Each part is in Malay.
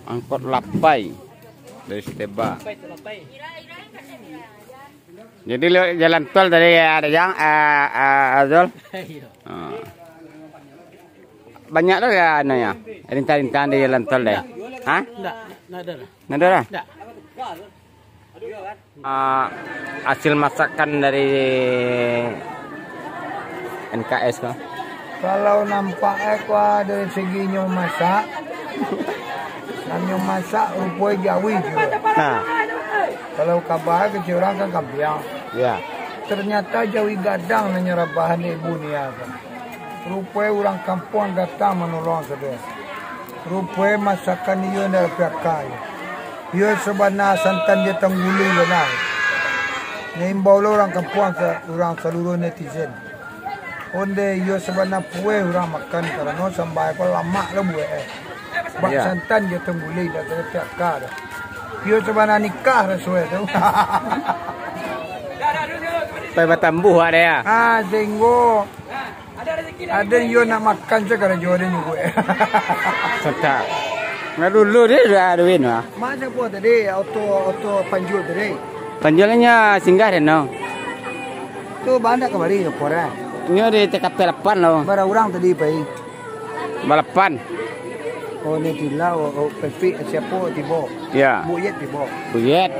angkot Lapai dari Steba. Jadi lewat jalan tol dari ada yang Azul. Banyak tuh ya anaknya. Rintangan-rintangan di jalan tol deh. Hah? Nggak ada lah. Hasil masakan dari NKS kok. Kalau nampaknya kuah dari segi nyom masak, nyom masak rupanya Jawi juga. Nah, kalau kabar kecil orang kan kampiang. ya. Ternyata Jawi gadang nanya bahan ibu ni kan. Rupanya orang kampung datang menolong saudara. Rupanya masakan dia dari pihak kaya. Dia sebenarnya santan dia tangguli benar. Nyimbau orang kampung orang seluruh netizen. Onde yo sebenarnya kue orang makan karena sampai kau lama lah buat bak santan dia tengguli dah terpiak dah. Yo sebenarnya nikah rasuai tu. Pai tambuh ada ya. Tengok. Ada yo nak makan je karena yo ada juga. Sedap. Nggak dulu dia sudah ada win lah. Mana buat tadi auto panjul tadi. Penjualannya singgah deh no. Tu banyak kembali koran. Ini di TKP 8 loh. Bara orang tadi pai. Balapan. Oh ni tila pepi siapa tiba. Ya. Buyet tiba. Buyet.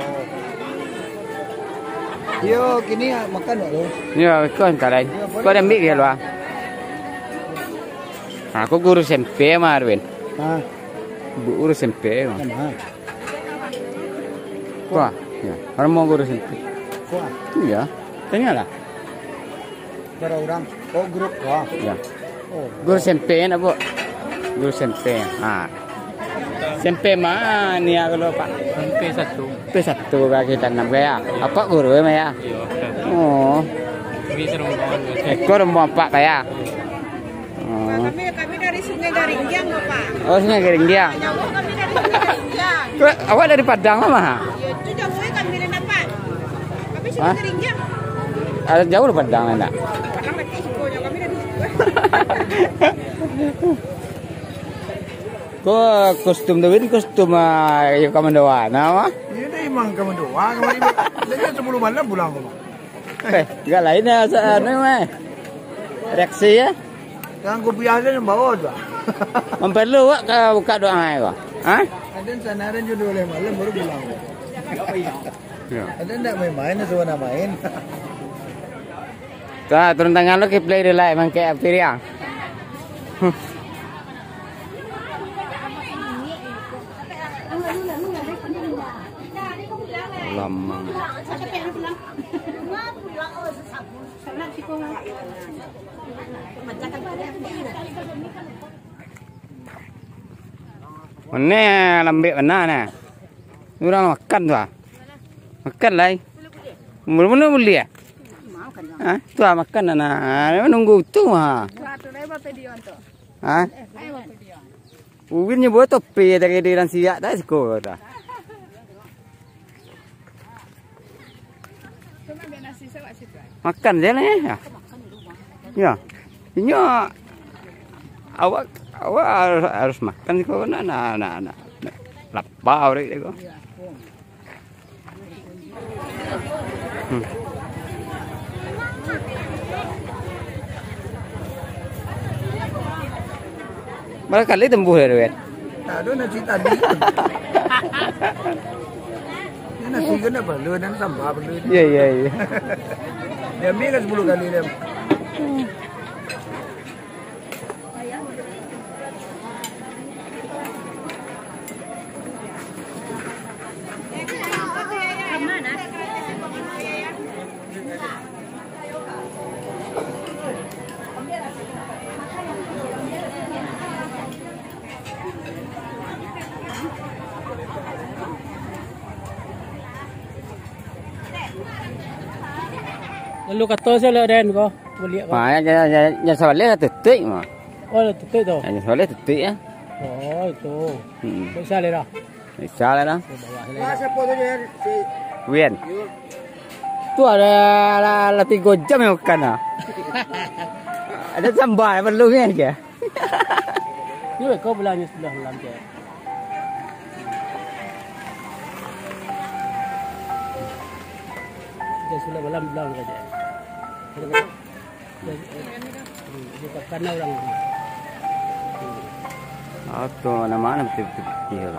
Yo kini makan tak lo? Ya, kau entar lagi. Kau ada mik ya lo. Aku guru SMP mah Arwin. Guru SMP mah. Wah, ya. Orang mau guru SMP. Wah. Iya. Tanya lah. Bara orang. Oh grup wah. Ya. Oh. Guru SMP nak bu. Guru SMP. SMP mah ni aku lupa. MP1. P1 bagi tanam kaya. Apa guru ya Maya? Oh. Bisa rumah. Ekor mau apa kaya? Kami dari Sungai Garinggiang, Bapak. Oh, Sungai Garinggiang. Jauh kami dari Sungai Garinggiang. Awak dari Padang mah? Ya, itu jauhnya kami dari dapat. Kami Sungai Garinggiang. Ada jauh dari Padang enggak? Padang mati sekolah kami dari situ. Kok kostum Dawin kostum yang kamu doa nama? Ini dah imang kamu doang. Kemarin 10 malam pulang rumah. Enggak lain ya anu mah. Reaksi ya? Yang aku biasa yang bawa tu. Memperlu wak buka doa kok. Hah? Ada sanaran jodoh oleh malam baru pulang. Ya. Ada ndak main-main suara main. Tuh, turun tangan lo ke play dulu emang kayak Piria. Lama. Mana lembek mana nah? Orang makan tu ah. Makan lah. Mana boleh ya? Ah, tu ah makan nah. Nunggu tu ah. Ah? Ubin buat topi dari di siak dah sekolah dah. Makan je lah ya. Ya. Ini awak harus makan kau nak lapar orang itu. Malah kali tembuh ya, Ada nasi tadi. Ini nasi kena perlu dan sambal perlu. Iya. Dia ambil kan 10 kali dia. Lalu kata saya lah Dan kau boleh kau. Ya soalnya tutup mah. Oh tutup tu. Ya soalnya tutup ya. Oh itu. Bisa le dah. Bisa lah. Siapa tu je? Wien. Tu ada 3 jam yang makan ah. Ada sambal perlu kan ke? Ni kau belanja sudah malam je. sudah belam-belam saja. Kita karena orang. Atau nama betul-betul dia.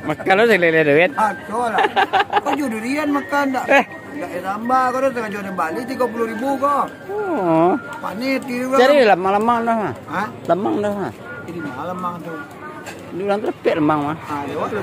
Makan lu selele duit. Aduh lah. Kau jual durian makan tak? Tak tambah kau dah tengah jual Bali 30.000 kau. Oh. Panik tiru. Cari lemang-lemang dah mah. Hah? Lemang dah mah. Ini malam mang tu. Di orang terpek lemang mah. Ah, lewat